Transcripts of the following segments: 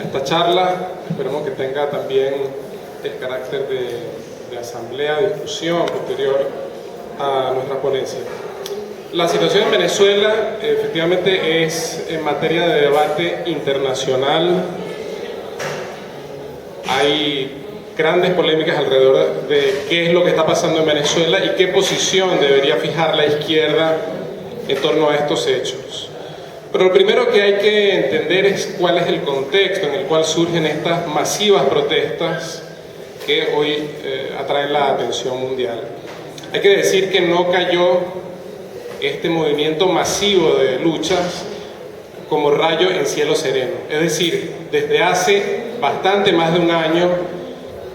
a esta charla. Esperemos que tenga también el carácter de asamblea, discusión posterior a nuestra ponencia. La situación en Venezuela efectivamente es en materia de debate internacional. Hay grandes polémicas alrededor de qué es lo que está pasando en Venezuela y qué posición debería fijar la izquierda en torno a estos hechos. Pero lo primero que hay que entender es cuál es el contexto en el cual surgen estas masivas protestas que hoy atraen la atención mundial. Hay que decir que no cayó este movimiento masivo de luchas como rayo en cielo sereno. Es decir, desde hace bastante más de un año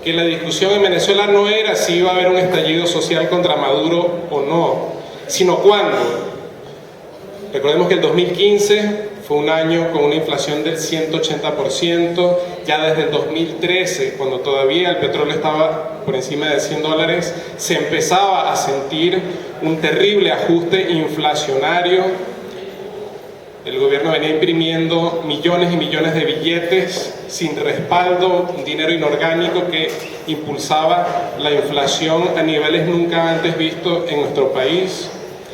que la discusión en Venezuela no era si iba a haber un estallido social contra Maduro o no, sino cuándo. Recordemos que el 2015 fue un año con una inflación del 180%, ya desde el 2013, cuando todavía el petróleo estaba por encima de $100, se empezaba a sentir un terrible ajuste inflacionario. El gobierno venía imprimiendo millones y millones de billetes sin respaldo, un dinero inorgánico que impulsaba la inflación a niveles nunca antes vistos en nuestro país.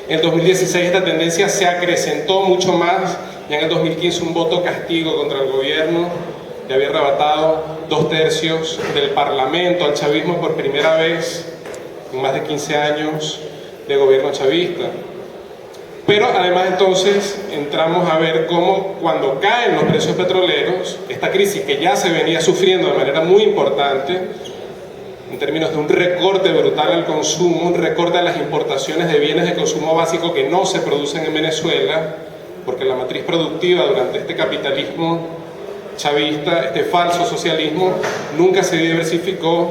En el 2016 esta tendencia se acrecentó mucho más, y en el 2015 un voto castigo contra el gobierno le había arrebatado 2/3 del Parlamento al chavismo por primera vez en más de 15 años de gobierno chavista. Pero además entonces entramos a ver cómo cuando caen los precios petroleros, esta crisis que ya se venía sufriendo de manera muy importante, en términos de un recorte brutal al consumo, un recorte a las importaciones de bienes de consumo básico que no se producen en Venezuela, porque la matriz productiva durante este capitalismo chavista, este falso socialismo, nunca se diversificó.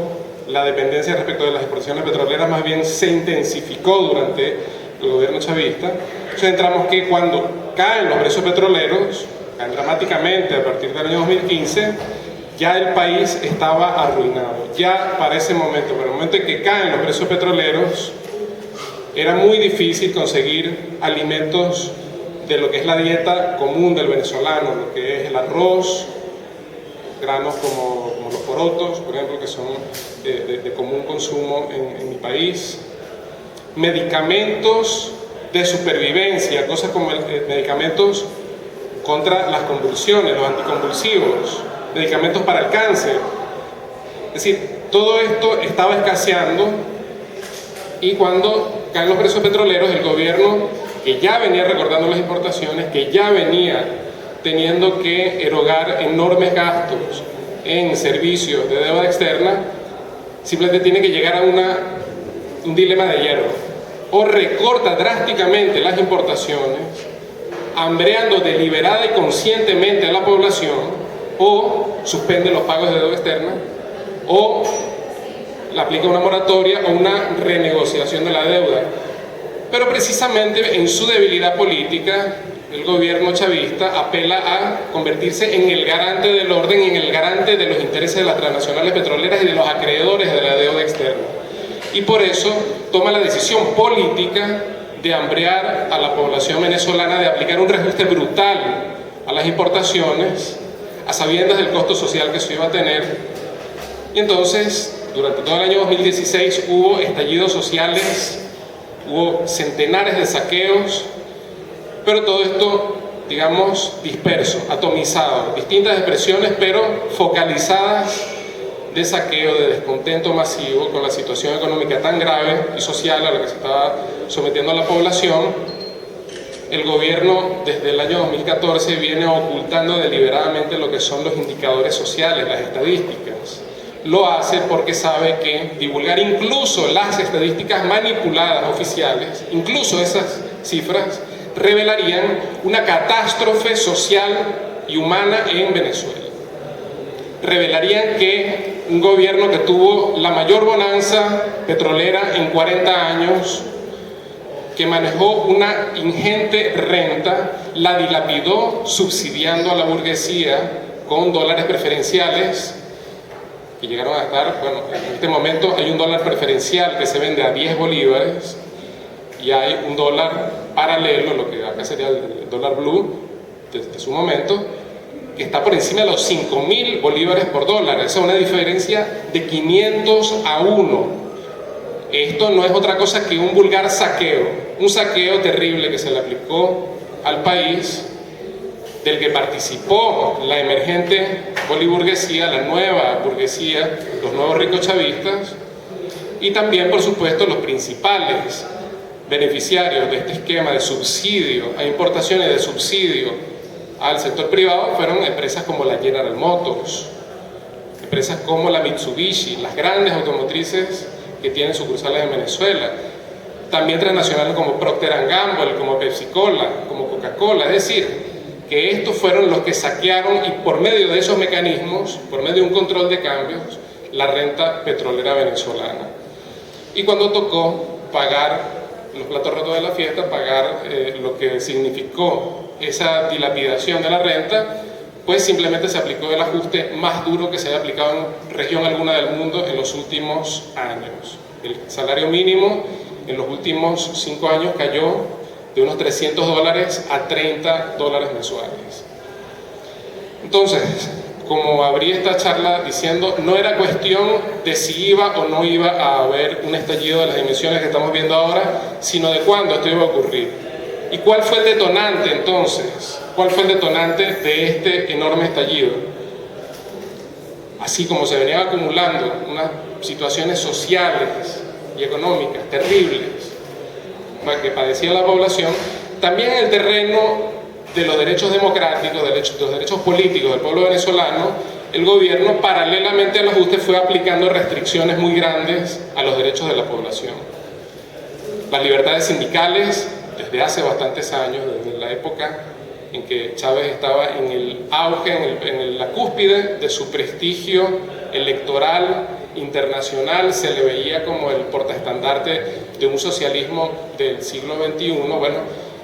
La dependencia respecto de las exportaciones petroleras más bien se intensificó durante el gobierno chavista. Entonces entramos que cuando caen los precios petroleros, caen dramáticamente a partir del año 2015, ya el país estaba arruinado. Ya para ese momento, para el momento en que caen los precios petroleros, era muy difícil conseguir alimentos de lo que es la dieta común del venezolano, lo que es el arroz, granos como los porotos, por ejemplo, que son de común consumo en mi país, medicamentos de supervivencia, cosas como medicamentos contra las convulsiones, los anticonvulsivos, medicamentos para el cáncer. Es decir, todo esto estaba escaseando, y cuando caen los precios petroleros, el gobierno, que ya venía recortando las importaciones, que ya venía teniendo que erogar enormes gastos en servicios de deuda externa, simplemente tiene que llegar a un dilema de hierro. O recorta drásticamente las importaciones, hambreando deliberada y conscientemente a la población, o suspende los pagos de deuda externa, o le aplica una moratoria o una renegociación de la deuda. Pero precisamente en su debilidad política, el gobierno chavista apela a convertirse en el garante del orden y en el garante de los intereses de las transnacionales petroleras y de los acreedores de la deuda externa. Y por eso toma la decisión política de hambrear a la población venezolana, de aplicar un reajuste brutal a las importaciones, a sabiendas del costo social que eso iba a tener. Y entonces, durante todo el año 2016 hubo estallidos sociales, hubo centenares de saqueos, pero todo esto, digamos, disperso, atomizado, distintas expresiones, pero focalizadas de saqueo, de descontento masivo con la situación económica tan grave y social a la que se estaba sometiendo a la población. El gobierno desde el año 2014 viene ocultando deliberadamente lo que son los indicadores sociales, las estadísticas. Lo hace porque sabe que divulgar incluso las estadísticas manipuladas oficiales, incluso esas cifras, revelarían una catástrofe social y humana en Venezuela. Revelarían que un gobierno que tuvo la mayor bonanza petrolera en 40 años, que manejó una ingente renta, la dilapidó subsidiando a la burguesía con dólares preferenciales que llegaron a estar, bueno, en este momento hay un dólar preferencial que se vende a 10 bolívares y hay un dólar paralelo, lo que acá sería el dólar blue de su momento, que está por encima de los 5.000 bolívares por dólar. Esa es una diferencia de 500 a 1. Esto no es otra cosa que un vulgar saqueo, un saqueo terrible que se le aplicó al país, del que participó la emergente boliburguesía, la nueva burguesía, los nuevos ricos chavistas, y también, por supuesto, los principales beneficiarios de este esquema de subsidio a importaciones, de subsidio al sector privado, fueron empresas como la General Motors, empresas como la Mitsubishi, las grandes automotrices que tienen sucursales en Venezuela, también transnacionales como Procter & Gamble, como Pepsi-Cola, como Coca-Cola. Es decir, que estos fueron los que saquearon, y por medio de esos mecanismos, por medio de un control de cambios, la renta petrolera venezolana. Y cuando tocó pagar los platos rotos de la fiesta, pagar lo que significó esa dilapidación de la renta, pues simplemente se aplicó el ajuste más duro que se haya aplicado en región alguna del mundo en los últimos años. El salario mínimo en los últimos 5 años cayó de unos $300 a $30 mensuales. Entonces, como abrí esta charla diciendo, no era cuestión de si iba o no iba a haber un estallido de las dimensiones que estamos viendo ahora, sino de cuándo esto iba a ocurrir. ¿Y cuál fue el detonante entonces? ¿Cuál fue el detonante de este enorme estallido? Así como se venían acumulando unas situaciones sociales y económicas terribles que padecía la población, también en el terreno de los derechos democráticos, de los derechos políticos del pueblo venezolano, el gobierno, paralelamente al ajuste, fue aplicando restricciones muy grandes a los derechos de la población. Las libertades sindicales, desde hace bastantes años, desde la época en que Chávez estaba en el auge, en la cúspide de su prestigio electoral internacional, se le veía como el portaestandarte de un socialismo del siglo XXI. Bueno,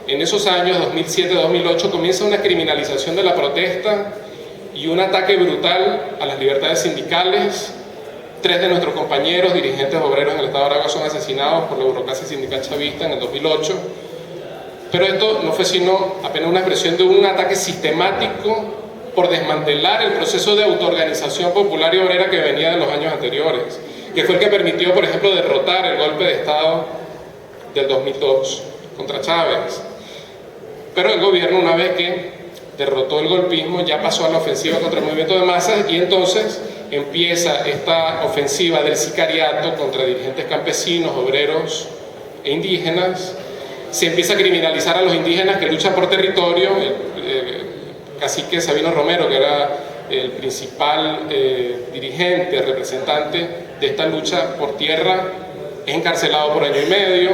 en esos años, 2007-2008, comienza una criminalización de la protesta y un ataque brutal a las libertades sindicales. 3 de nuestros compañeros, dirigentes obreros en el estado de Aragua, son asesinados por la burocracia sindical chavista en el 2008. Pero esto no fue sino apenas una expresión de un ataque sistemático por desmantelar el proceso de autoorganización popular y obrera que venía de los años anteriores, que fue el que permitió, por ejemplo, derrotar el golpe de Estado del 2002 contra Chávez. Pero el gobierno, una vez que derrotó el golpismo, ya pasó a la ofensiva contra el movimiento de masas, y entonces empieza esta ofensiva del sicariato contra dirigentes campesinos, obreros e indígenas. Se empieza a criminalizar a los indígenas que luchan por territorio. El cacique Sabino Romero, que era el principal dirigente, representante de esta lucha por tierra, es encarcelado por 1 año y medio,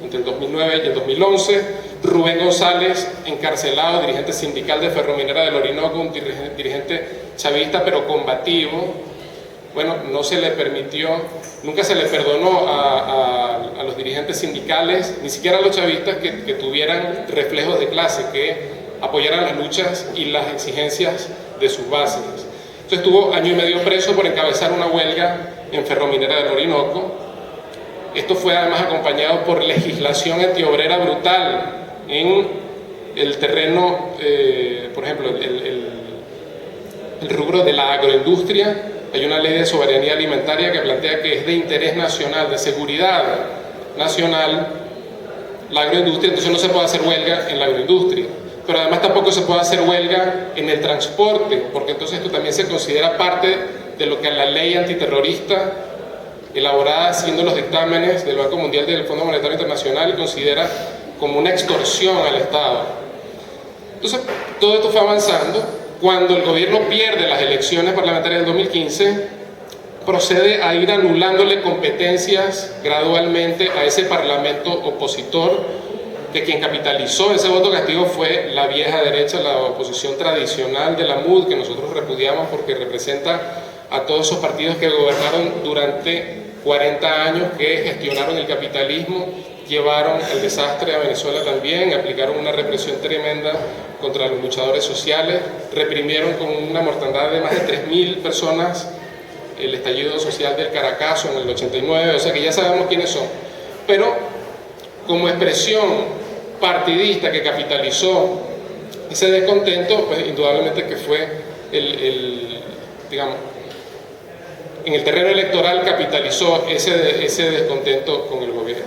entre el 2009 y el 2011. Rubén González, encarcelado, dirigente sindical de Ferrominera del Orinoco, un dirigente chavista pero combativo. Bueno, no se le permitió, nunca se le perdonó a los dirigentes sindicales, ni siquiera a los chavistas, que tuvieran reflejos de clase, que apoyaran las luchas y las exigencias de sus bases. Entonces estuvo 1 año y medio preso por encabezar una huelga en Ferrominera del Orinoco. Esto fue además acompañado por legislación antiobrera brutal en el terreno, por ejemplo, el rubro de la agroindustria. Hay una ley de soberanía alimentaria que plantea que es de interés nacional, de seguridad nacional, la agroindustria. Entonces no se puede hacer huelga en la agroindustria, pero además tampoco se puede hacer huelga en el transporte, porque entonces esto también se considera parte de lo que la ley antiterrorista, elaborada siguiendo los dictámenes del Banco Mundial y del Fondo Monetario Internacional, considera como una extorsión al Estado. Entonces todo esto fue avanzando. Cuando el gobierno pierde las elecciones parlamentarias del 2015, procede a ir anulándole competencias gradualmente a ese parlamento opositor, que quien capitalizó ese voto castigo fue la vieja derecha, la oposición tradicional de la MUD, que nosotros repudiamos porque representa a todos esos partidos que gobernaron durante 40 años, que gestionaron el capitalismo, llevaron el desastre a Venezuela también, aplicaron una represión tremenda contra los luchadores sociales, reprimieron con una mortandad de más de 3.000 personas el estallido social del Caracazo en el 89, o sea que ya sabemos quiénes son. Pero como expresión partidista que capitalizó Ese descontento, pues indudablemente que fue digamos, en el terreno electoral capitalizó ese descontento con el gobierno.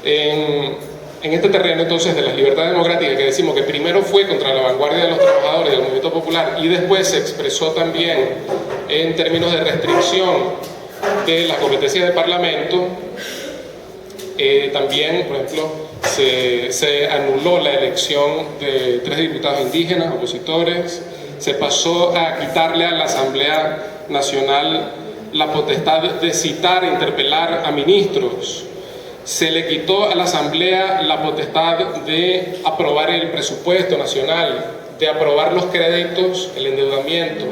En este terreno entonces de las libertades democráticas, que decimos que primero fue contra la vanguardia de los trabajadores del movimiento popular y después se expresó también en términos de restricción de las competencias del Parlamento, también, por ejemplo, se anuló la elección de 3 diputados indígenas, opositores, se pasó a quitarle a la Asamblea Nacional la potestad de citar e interpelar a ministros, se le quitó a la Asamblea la potestad de aprobar el presupuesto nacional, de aprobar los créditos, el endeudamiento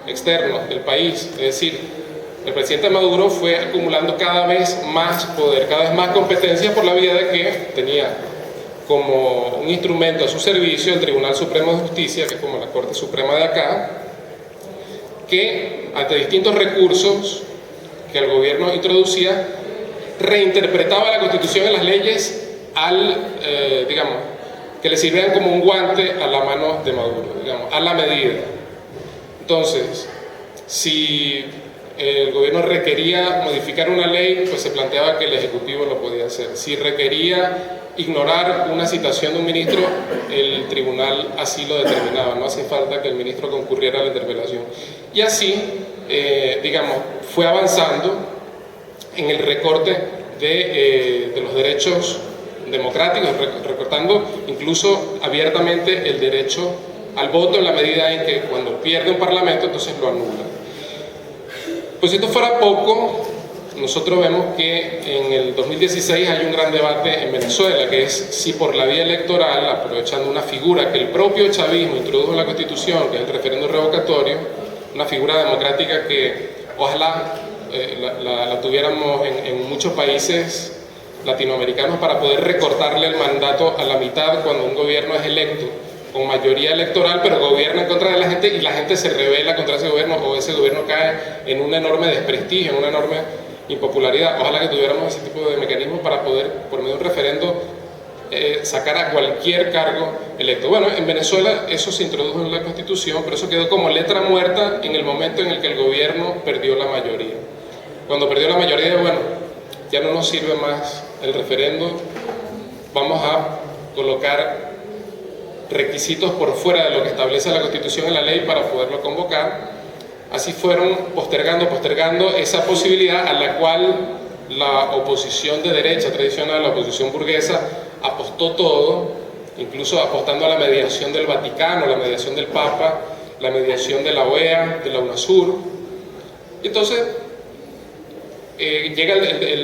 externo del país. Es decir, el presidente Maduro fue acumulando cada vez más poder, cada vez más competencia por la vía de que tenía como un instrumento a su servicio el Tribunal Supremo de Justicia, que es como la Corte Suprema de acá, que ante distintos recursos que el gobierno introducía, reinterpretaba la Constitución y las leyes digamos, que le sirvieran como un guante a la mano de Maduro, digamos, a la medida. Entonces, si el gobierno requería modificar una ley, pues se planteaba que el Ejecutivo lo podía hacer. Si requería ignorar una citación de un ministro, el tribunal así lo determinaba, no hace falta que el ministro concurriera a la interpelación. Y así, digamos, fue avanzando en el recorte de los derechos democráticos, recortando incluso abiertamente el derecho al voto en la medida en que cuando pierde un parlamento entonces lo anula. Pues si esto fuera poco, nosotros vemos que en el 2016 hay un gran debate en Venezuela, que es si por la vía electoral, aprovechando una figura que el propio chavismo introdujo en la Constitución, que es el referendo revocatorio, una figura democrática que ojalá la tuviéramos en muchos países latinoamericanos para poder recortarle el mandato a la mitad cuando un gobierno es electo con mayoría electoral, pero gobierna en contra de la gente y la gente se rebela contra ese gobierno, o ese gobierno cae en un enorme desprestigio, en una enorme impopularidad. Ojalá que tuviéramos ese tipo de mecanismos para poder, por medio de un referendo, sacar a cualquier cargo electo. Bueno, en Venezuela eso se introdujo en la Constitución, pero eso quedó como letra muerta en el momento en el que el gobierno perdió la mayoría. Cuando perdió la mayoría, bueno, ya no nos sirve más el referendo, vamos a colocar requisitos por fuera de lo que establece la Constitución en la ley para poderlo convocar. Así fueron postergando esa posibilidad a la cual la oposición de derecha tradicional, la oposición burguesa, apostó todo, incluso apostando a la mediación del Vaticano, la mediación del Papa, la mediación de la OEA, de la UNASUR. Y entonces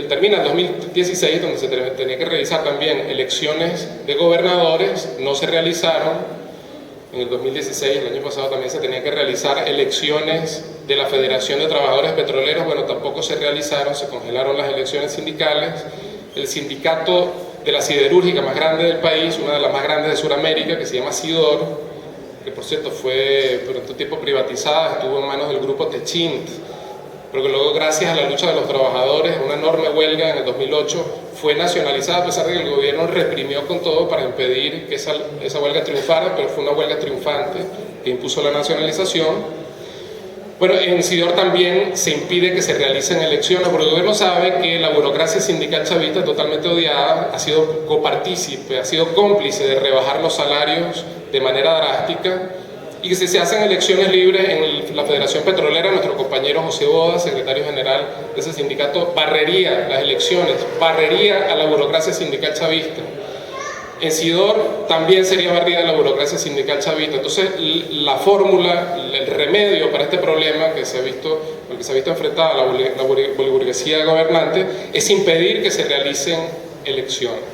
termina el 2016, donde se tenía que realizar también elecciones de gobernadores, no se realizaron. En el 2016, el año pasado, también se tenía que realizar elecciones de la Federación de Trabajadores Petroleros, bueno, tampoco se realizaron, se congelaron las elecciones sindicales. El sindicato de la siderúrgica más grande del país, una de las más grandes de Sudamérica, que se llama Sidor, que por cierto fue durante un tiempo privatizada, estuvo en manos del grupo Techint, pero que luego, gracias a la lucha de los trabajadores, una enorme huelga en el 2008, fue nacionalizada a pesar de que el gobierno reprimió con todo para impedir que esa huelga triunfara, pero fue una huelga triunfante que impuso la nacionalización. Bueno, en Sidor también se impide que se realicen elecciones, porque el gobierno sabe que la burocracia sindical chavista es totalmente odiada, ha sido copartícipe, ha sido cómplice de rebajar los salarios de manera drástica, y que si se hacen elecciones libres en la Federación Petrolera, nuestro compañero José Boda, secretario general de ese sindicato, barrería las elecciones, barrería a la burocracia sindical chavista. En Sidor también sería barrida la burocracia sindical chavista. Entonces, la fórmula, el remedio para este problema que se ha visto enfrentada la burguesía gobernante, es impedir que se realicen elecciones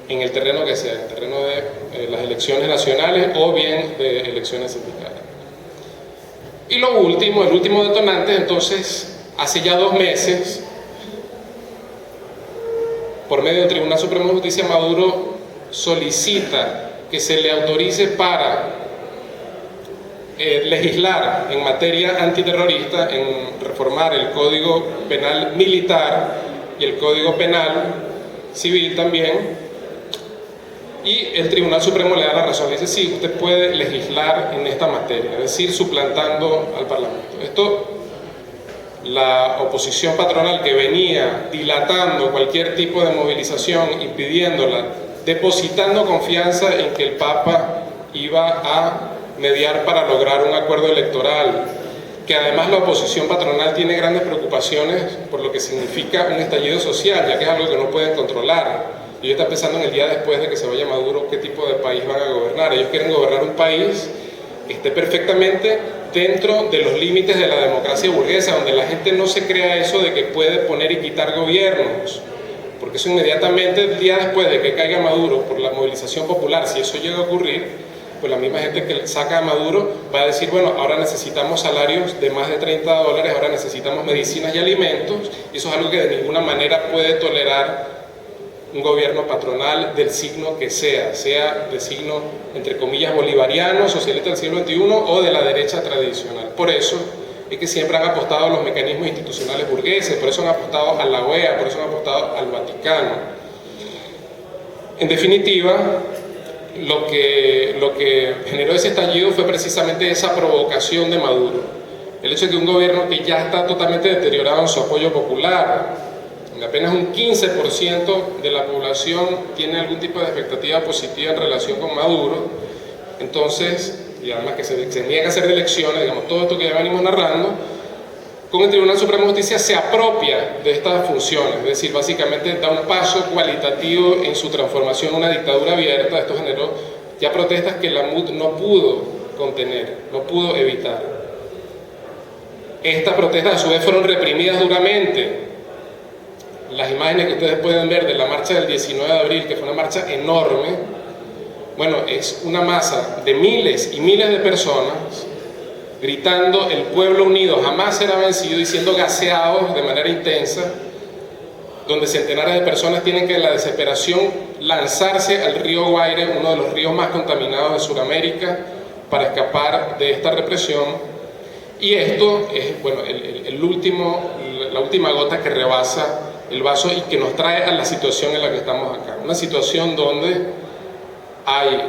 en el terreno que sea, en el terreno de las elecciones nacionales o bien de elecciones sindicales. Y lo último, el último detonante, entonces, hace ya 2 meses, por medio del Tribunal Supremo de Justicia, Maduro solicita que se le autorice para legislar en materia antiterrorista, en reformar el Código Penal Militar y el Código Penal Civil también, Y el Tribunal Supremo le da la razón, le dice, sí, usted puede legislar en esta materia, es decir, suplantando al Parlamento. Esto, la oposición patronal que venía dilatando cualquier tipo de movilización, impidiéndola, depositando confianza en que el Papa iba a mediar para lograr un acuerdo electoral, que además la oposición patronal tiene grandes preocupaciones por lo que significa un estallido social, ya que es algo que no pueden controlar. Y ellos están pensando en el día después de que se vaya Maduro, qué tipo de país van a gobernar. Ellos quieren gobernar un país que esté perfectamente dentro de los límites de la democracia burguesa, donde la gente no se crea eso de que puede poner y quitar gobiernos, porque eso inmediatamente, el día después de que caiga Maduro por la movilización popular, si eso llega a ocurrir, pues la misma gente que saca a Maduro va a decir, bueno, ahora necesitamos salarios de más de $30, ahora necesitamos medicinas y alimentos, y eso es algo que de ninguna manera puede tolerar un gobierno patronal del signo que sea de signo, entre comillas, bolivariano, socialista del siglo XXI o de la derecha tradicional. Por eso es que siempre han apostado a los mecanismos institucionales burgueses, por eso han apostado a la OEA, por eso han apostado al Vaticano. En definitiva, lo que generó ese estallido fue precisamente esa provocación de Maduro. El hecho de que un gobierno que ya está totalmente deteriorado en su apoyo popular, apenas un 15% de la población tiene algún tipo de expectativa positiva en relación con Maduro, entonces, y además que se niega a hacer elecciones, digamos, todo esto que ya venimos narrando, con el Tribunal Supremo de Justicia se apropia de estas funciones, es decir, básicamente da un paso cualitativo en su transformación en una dictadura abierta. Esto generó ya protestas que la MUD no pudo contener, no pudo evitar. Estas protestas a su vez fueron reprimidas duramente. Las imágenes que ustedes pueden ver de la marcha del 19 de abril, que fue una marcha enorme, bueno, es una masa de miles y miles de personas gritando el pueblo unido jamás será vencido y siendo gaseados de manera intensa, donde centenares de personas tienen que en la desesperación lanzarse al río Guaire, uno de los ríos más contaminados de Sudamérica, para escapar de esta represión. Y esto es, bueno, la última gota que rebasa el vaso y que nos trae a la situación en la que estamos acá. Una situación donde hay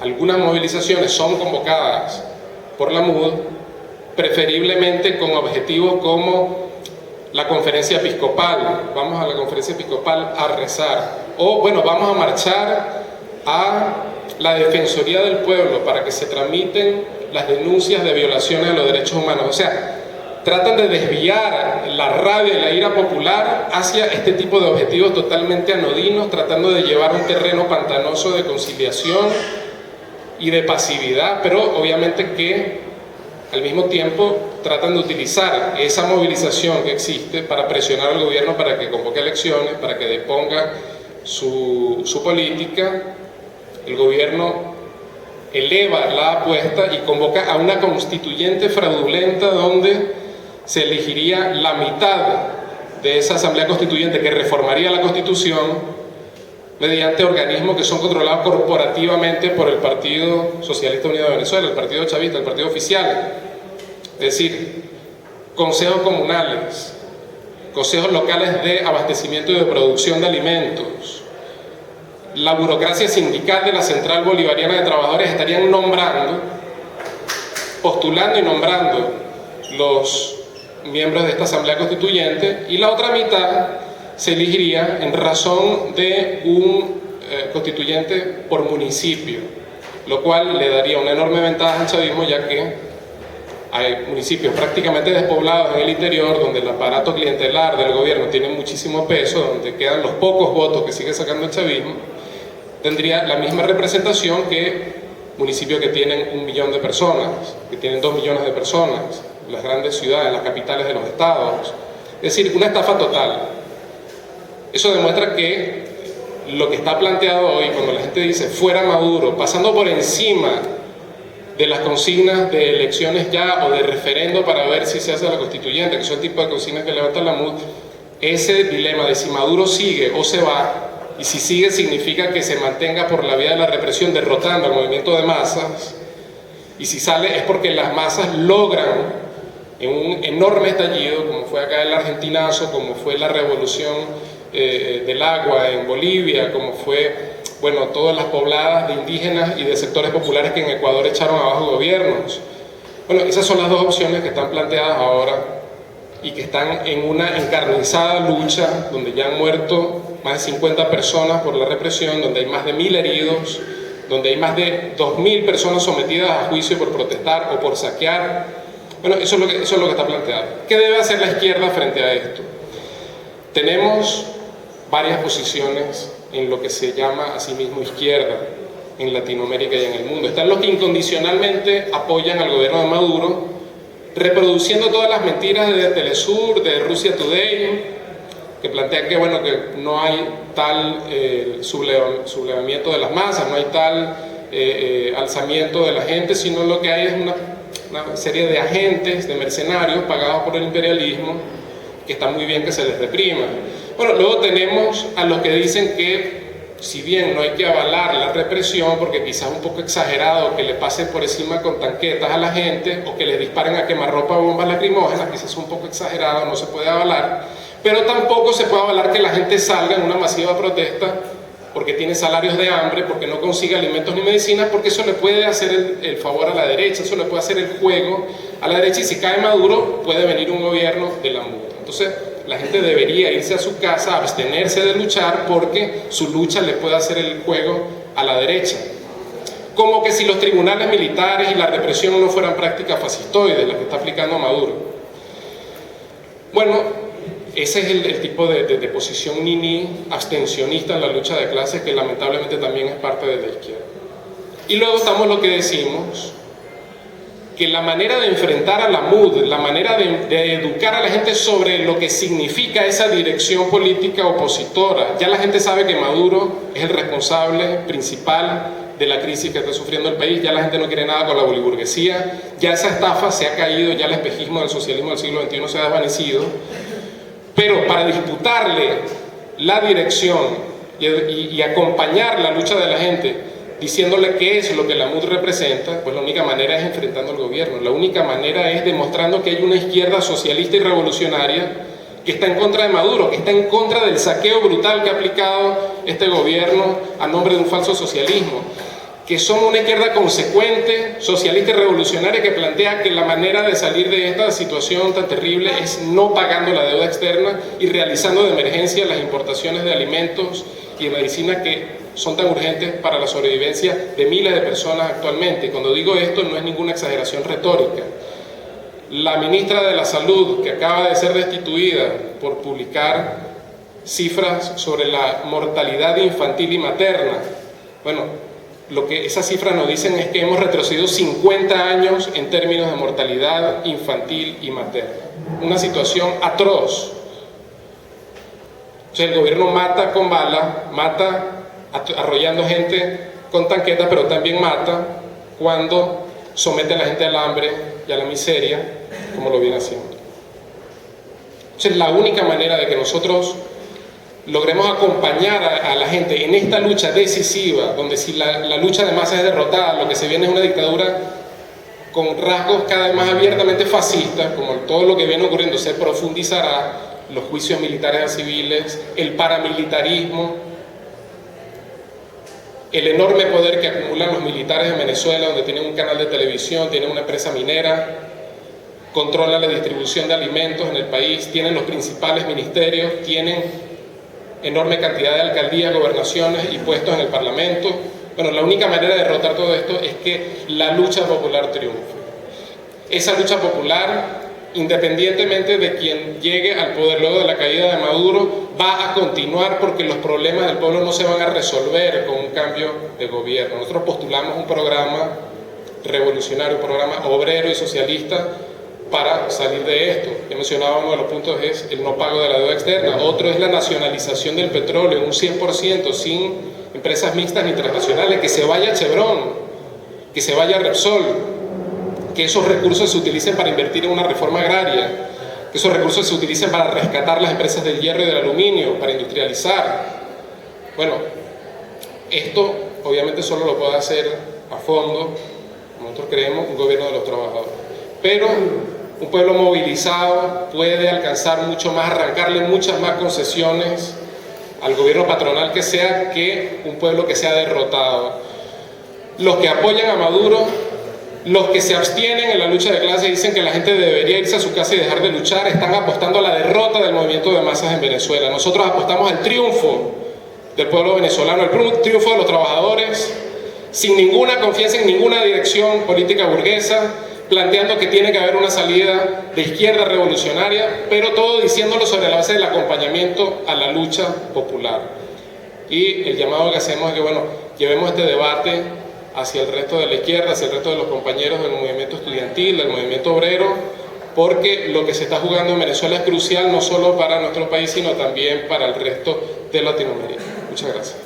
algunas movilizaciones, son convocadas por la MUD, preferiblemente con objetivos como la conferencia episcopal, vamos a la conferencia episcopal a rezar, o bueno, vamos a marchar a la Defensoría del Pueblo para que se tramiten las denuncias de violaciones de los derechos humanos. O sea, tratan de desviar la rabia y la ira popular hacia este tipo de objetivos totalmente anodinos, tratando de llevar un terreno pantanoso de conciliación y de pasividad, pero obviamente que al mismo tiempo tratan de utilizar esa movilización que existe para presionar al gobierno para que convoque elecciones, para que deponga su política. El gobierno eleva la apuesta y convoca a una constituyente fraudulenta donde se elegiría la mitad de esa asamblea constituyente que reformaría la Constitución mediante organismos que son controlados corporativamente por el Partido Socialista Unido de Venezuela, el Partido Chavista, el partido oficial. Es decir, consejos comunales, consejos locales de abastecimiento y de producción de alimentos, la burocracia sindical de la Central Bolivariana de Trabajadores estarían postulando y nombrando los miembros de esta Asamblea Constituyente, y la otra mitad se elegiría en razón de un constituyente por municipio, lo cual le daría una enorme ventaja al chavismo, ya que hay municipios prácticamente despoblados en el interior, donde el aparato clientelar del gobierno tiene muchísimo peso, donde quedan los pocos votos que sigue sacando el chavismo. Tendría la misma representación que municipios que tienen 1 millón de personas, que tienen 2 millones de personas, las grandes ciudades, las capitales de los estados. Es decir, una estafa total. Eso demuestra que lo que está planteado hoy, cuando la gente dice fuera Maduro, pasando por encima de las consignas de elecciones ya o de referendo para ver si se hace la constituyente, que son el tipo de consignas que levanta la MUD, ese dilema de si Maduro sigue o se va, y si sigue significa que se mantenga por la vía de la represión derrotando al movimiento de masas, y si sale es porque las masas logran en un enorme estallido, como fue acá el argentinazo, como fue la revolución del agua en Bolivia, como fue bueno, todas las pobladas de indígenas y de sectores populares que en Ecuador echaron abajo gobiernos. Bueno, esas son las dos opciones que están planteadas ahora y que están en una encarnizada lucha donde ya han muerto más de 50 personas por la represión, donde hay más de 1000 heridos, donde hay más de 2000 personas sometidas a juicio por protestar o por saquear. Bueno, eso es lo que está planteado. ¿Qué debe hacer la izquierda frente a esto? Tenemos varias posiciones en lo que se llama a sí mismo izquierda en Latinoamérica y en el mundo. Están los que incondicionalmente apoyan al gobierno de Maduro, reproduciendo todas las mentiras de Telesur, de Russia Today, que plantean que, bueno, que no hay tal sublevamiento de las masas, no hay tal alzamiento de la gente, sino lo que hay es una serie de agentes, de mercenarios pagados por el imperialismo, que está muy bien que se les reprima. Bueno, luego tenemos a los que dicen que si bien no hay que avalar la represión, porque quizás es un poco exagerado que le pasen por encima con tanquetas a la gente o que les disparen a quemarropa bombas lacrimógenas, quizás es un poco exagerado, no se puede avalar, pero tampoco se puede avalar que la gente salga en una masiva protesta porque tiene salarios de hambre, porque no consigue alimentos ni medicinas, porque eso le puede hacer el favor a la derecha, eso le puede hacer el juego a la derecha, y si cae Maduro puede venir un gobierno de la muda. Entonces la gente debería irse a su casa, abstenerse de luchar, porque su lucha le puede hacer el juego a la derecha. Como que si los tribunales militares y la represión no fueran prácticas fascistoides, las que está aplicando Maduro. Bueno, ese es el tipo de posición nini, abstencionista en la lucha de clases, que lamentablemente también es parte de la izquierda. Y luego estamos lo que decimos, que la manera de enfrentar a la MUD, la manera de educar a la gente sobre lo que significa esa dirección política opositora. Ya la gente sabe que Maduro es el responsable principal de la crisis que está sufriendo el país, ya la gente no quiere nada con la boliburguesía, ya esa estafa se ha caído, ya el espejismo del socialismo del siglo XXI se ha desvanecido, pero para disputarle la dirección y acompañar la lucha de la gente, diciéndole qué es lo que la MUD representa, pues la única manera es enfrentando al gobierno, la única manera es demostrando que hay una izquierda socialista y revolucionaria que está en contra de Maduro, que está en contra del saqueo brutal que ha aplicado este gobierno a nombre de un falso socialismo, que son una izquierda consecuente, socialista y revolucionaria, que plantea que la manera de salir de esta situación tan terrible es no pagando la deuda externa y realizando de emergencia las importaciones de alimentos y de medicina que son tan urgentes para la sobrevivencia de miles de personas actualmente. Y cuando digo esto no es ninguna exageración retórica. La ministra de la Salud, que acaba de ser destituida por publicar cifras sobre la mortalidad infantil y materna, bueno, lo que esas cifras nos dicen es que hemos retrocedido 50 años en términos de mortalidad infantil y materna. Una situación atroz. O sea, el gobierno mata con bala, mata arrollando gente con tanquetas, pero también mata cuando somete a la gente al hambre y a la miseria, como lo viene haciendo. Entonces, la única manera de que nosotros logremos acompañar a la gente en esta lucha decisiva, donde si la lucha de masa es derrotada, lo que se viene es una dictadura con rasgos cada vez más abiertamente fascistas, como todo lo que viene ocurriendo se profundizará, los juicios militares a civiles, el paramilitarismo, el enorme poder que acumulan los militares de Venezuela, donde tienen un canal de televisión, tienen una empresa minera, controlan la distribución de alimentos en el país, tienen los principales ministerios, tienen enorme cantidad de alcaldías, gobernaciones y puestos en el Parlamento. Bueno, la única manera de derrotar todo esto es que la lucha popular triunfe. Esa lucha popular, independientemente de quien llegue al poder luego de la caída de Maduro, va a continuar, porque los problemas del pueblo no se van a resolver con un cambio de gobierno. Nosotros postulamos un programa revolucionario, un programa obrero y socialista para salir de esto. He mencionado uno de los puntos es el no pago de la deuda externa, otro es la nacionalización del petróleo, un 100% sin empresas mixtas ni transnacionales, que se vaya Chevron, que se vaya Repsol, que esos recursos se utilicen para invertir en una reforma agraria, que esos recursos se utilicen para rescatar las empresas del hierro y del aluminio, para industrializar. Bueno, esto obviamente solo lo puede hacer a fondo, nosotros creemos, un gobierno de los trabajadores. Pero un pueblo movilizado puede alcanzar mucho más, arrancarle muchas más concesiones al gobierno patronal que sea, que un pueblo que sea derrotado. Los que apoyan a Maduro, los que se abstienen en la lucha de clases y dicen que la gente debería irse a su casa y dejar de luchar, están apostando a la derrota del movimiento de masas en Venezuela. Nosotros apostamos al triunfo del pueblo venezolano, el triunfo de los trabajadores, sin ninguna confianza en ninguna dirección política burguesa, planteando que tiene que haber una salida de izquierda revolucionaria, pero todo diciéndolo sobre la base del acompañamiento a la lucha popular. Y el llamado que hacemos es que, bueno, llevemos este debate hacia el resto de la izquierda, hacia el resto de los compañeros del movimiento estudiantil, del movimiento obrero, porque lo que se está jugando en Venezuela es crucial no solo para nuestro país, sino también para el resto de Latinoamérica. Muchas gracias.